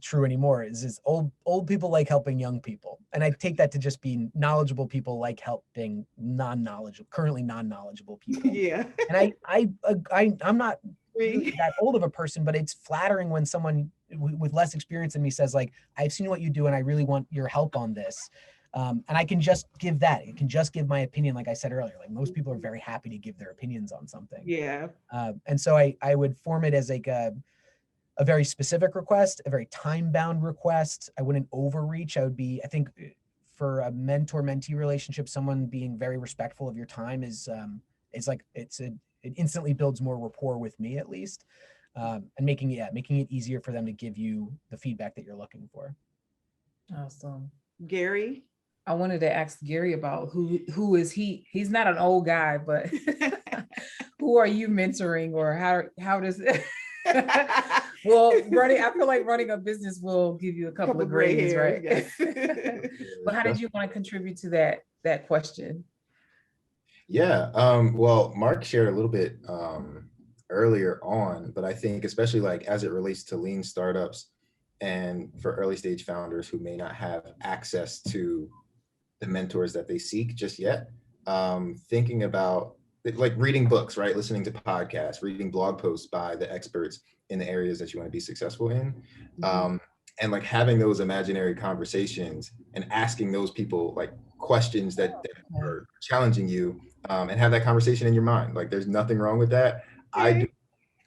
true anymore, is old people like helping young people. And I take that to just be knowledgeable people like helping currently non-knowledgeable people. Yeah. And I'm not really that old of a person, but it's flattering when someone with less experience than me says like, I've seen what you do and I really want your help on this. And I can just give that. It can just give my opinion. Like I said earlier, like most people are very happy to give their opinions on something. Yeah. And so I would form it as like a very specific request, a very time-bound request. I wouldn't overreach. I think for a mentor-mentee relationship, someone being very respectful of your time is like, it instantly builds more rapport with me at least. And making it easier for them to give you the feedback that you're looking for. Awesome. Gary? I wanted to ask Gary about who is he? He's not an old guy, but who are you mentoring, or how does it? Well, I feel like running a business will give you a couple of gray hairs, right? Yes. But how did you want to contribute to that question? Yeah, well, Mark shared a little bit earlier on, but I think especially like as it relates to lean startups and for early stage founders who may not have access to the mentors that they seek just yet, thinking about like reading books, right? Listening to podcasts, reading blog posts by the experts in the areas that you want to be successful in. And like having those imaginary conversations and asking those people like questions that are challenging you, and have that conversation in your mind. Like there's nothing wrong with that. I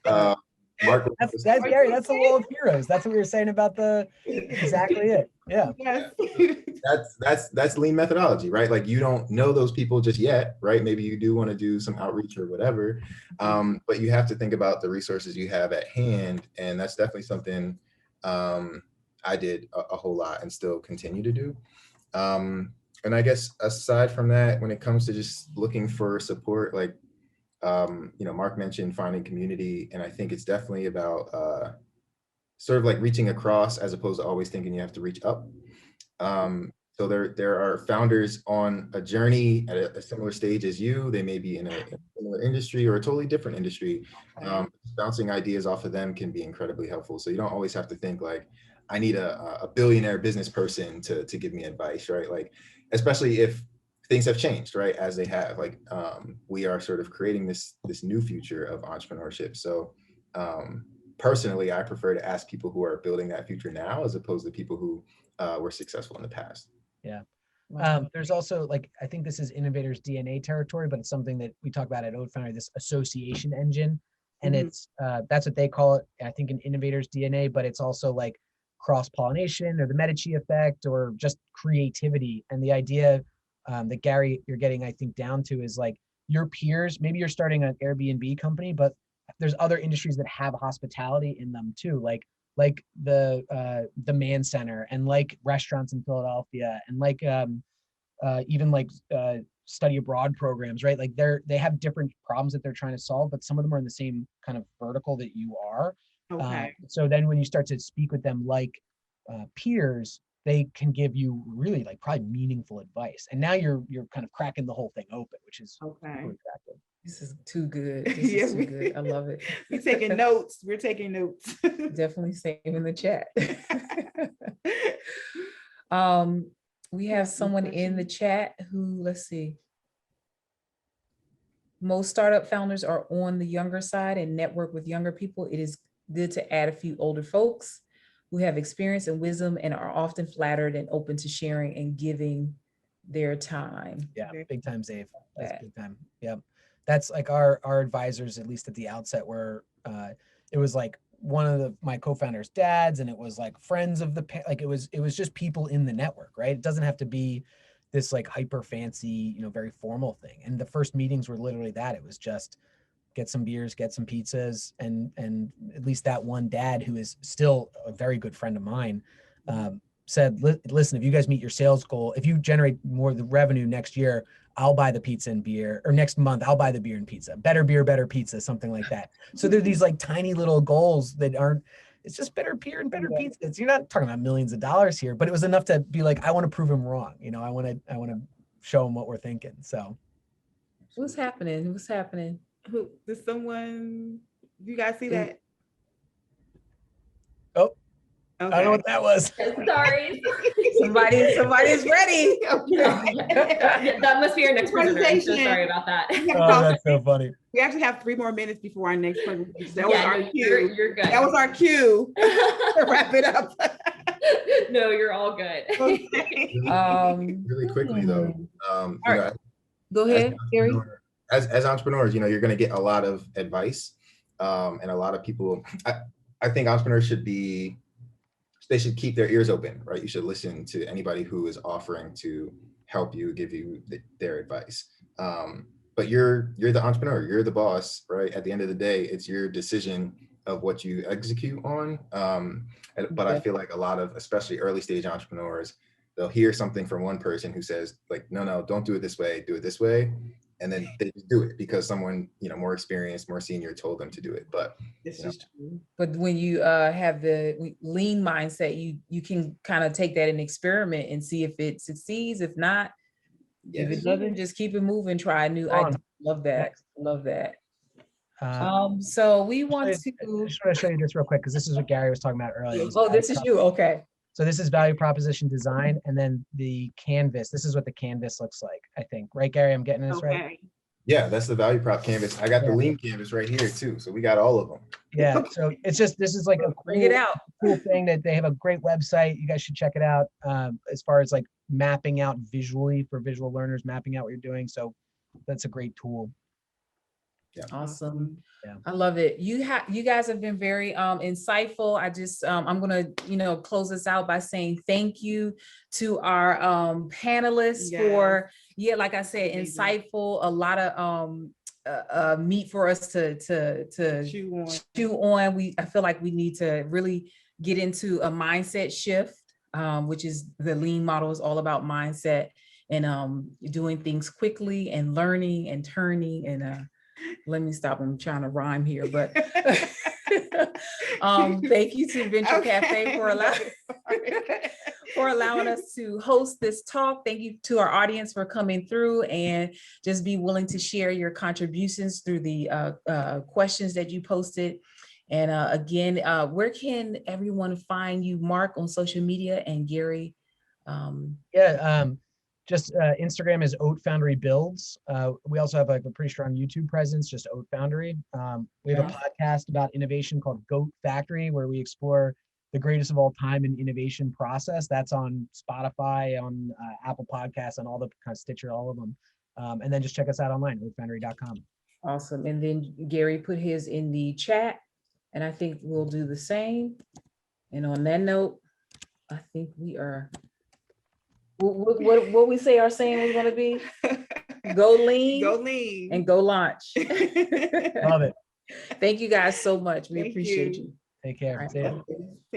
do. Mark, That's Gary. That's the wall of heroes. That's what we were saying about exactly it. Yeah. Yes. that's lean methodology, right? Like you don't know those people just yet, right? Maybe you do want to do some outreach or whatever, but you have to think about the resources you have at hand, and that's definitely something I did a whole lot and still continue to do. And I guess aside from that, when it comes to just looking for support, like Mark mentioned finding community, and I think it's definitely about sort of like reaching across as opposed to always thinking you have to reach up. So there are founders on a journey at a similar stage as you. They may be in a similar industry or a totally different industry. Bouncing ideas off of them can be incredibly helpful. So you don't always have to think like, I need a billionaire business person to give me advice, right? Like, especially if things have changed, right? As they have, like we are sort of creating this new future of entrepreneurship. So personally, I prefer to ask people who are building that future now as opposed to people who were successful in the past. Yeah. There's also like, I think this is innovators DNA territory, but it's something that we talk about at Ode Foundry, this association engine. And it's, that's what they call it, I think, in innovators DNA, but it's also like cross-pollination or the Medici effect or just creativity. And the idea that Gary, you're getting, I think, down to is like your peers, maybe you're starting an Airbnb company, but there's other industries that have hospitality in them too, like the Mann Center and like restaurants in Philadelphia and like even like study abroad programs, right? Like they have different problems that they're trying to solve, but some of them are in the same kind of vertical that you are. Okay. So then when you start to speak with them like peers, they can give you really like probably meaningful advice. And now you're kind of cracking the whole thing open, which is really attractive. This is too good. This is too good. I love it. We're taking notes. We're taking notes. Definitely same in the chat. We have someone in the chat who, let's see. Most startup founders are on the younger side and network with younger people. It is good to add a few older folks who have experience and wisdom and are often flattered and open to sharing and giving their time. Yeah, big time, Zave. That's big time. Yep. That's like our advisors, at least at the outset, were it was like one of my co-founders' dads, and it was like friends of like it was just people in the network, right? It doesn't have to be this like hyper fancy, very formal thing. And the first meetings were literally that. It was just get some beers, get some pizzas, and at least that one dad, who is still a very good friend of mine, said, listen, if you guys meet your sales goal, if you generate more of the revenue next year, I'll buy the pizza and beer, or next month, I'll buy the beer and pizza, better beer, better pizza, something like that. So there are these like tiny little goals that aren't, it's just better beer and better pizza. You're not talking about millions of dollars here, but it was enough to be like, I want to prove him wrong. I want to show him what we're thinking. So what's happening? What's happening? Who did someone, you guys see that? Oh, okay. I don't know what that was. Sorry. Somebody's ready. That must be our next presentation. So sorry about that. Oh, that's so funny. We actually have 3 more minutes before our next presentation. That Yeah, was our cue. you're good. That was our cue to wrap it up. No, you're all good. Really quickly though, Go ahead, Gary. As entrepreneurs, you're going to get a lot of advice, and a lot of people. I think entrepreneurs they should keep their ears open, right? You should listen to anybody who is offering to help you, give you their advice. But you're the entrepreneur, you're the boss, right? At the end of the day, it's your decision of what you execute on. But I feel like a lot of, especially early stage entrepreneurs, they'll hear something from one person who says like, no, don't do it this way, do it this way. And then they just do it because someone, more experienced, more senior told them to do it. But This is true. But when you have the lean mindset, you can kind of take that and experiment and see if it succeeds. If not, if it doesn't, just keep it moving, try a new idea. Love that. Love that. So we want to. I just want to show you this real quick because this is what Gary was talking about earlier. Oh, this is you. Okay. So this is value proposition design, and then the canvas. This is what the canvas looks like, I think. Right, Gary? I'm getting this right? Yeah, that's the value prop canvas. I got the lean canvas right here too. So we got all of them. Yeah. So it's just, this is like a Bring it out. cool thing that they have a great website. You guys should check it out. As far as like mapping out visually for visual learners, mapping out what you're doing. So that's a great tool. Awesome. Yeah. I love it. You guys have been very insightful. I just I'm gonna close this out by saying thank you to our panelists for like I said, Amazing. insightful, a lot of meat for us to chew on. I feel like we need to really get into a mindset shift, which is the lean model is all about mindset and doing things quickly and learning and turning and let me stop. I'm trying to rhyme here, but thank you to Venture Cafe for allowing us to host this talk. Thank you to our audience for coming through and just be willing to share your contributions through the questions that you posted. And again, where can everyone find you, Mark, on social media, and Gary? Just Instagram is Ode Foundry Builds. We also have a pretty strong YouTube presence, just Ode Foundry. We have a podcast about innovation called Goat Factory, where we explore the greatest of all time in innovation process. That's on Spotify, on Apple Podcasts, on all the kind of Stitcher, all of them. And then just check us out online, odefoundry.com. Awesome. And then Gary put his in the chat, and I think we'll do the same. And on that note, I think we are. What we say our saying was going to be? Go lean, and go launch. Love it. Thank you guys so much. We appreciate you. Take care. All right.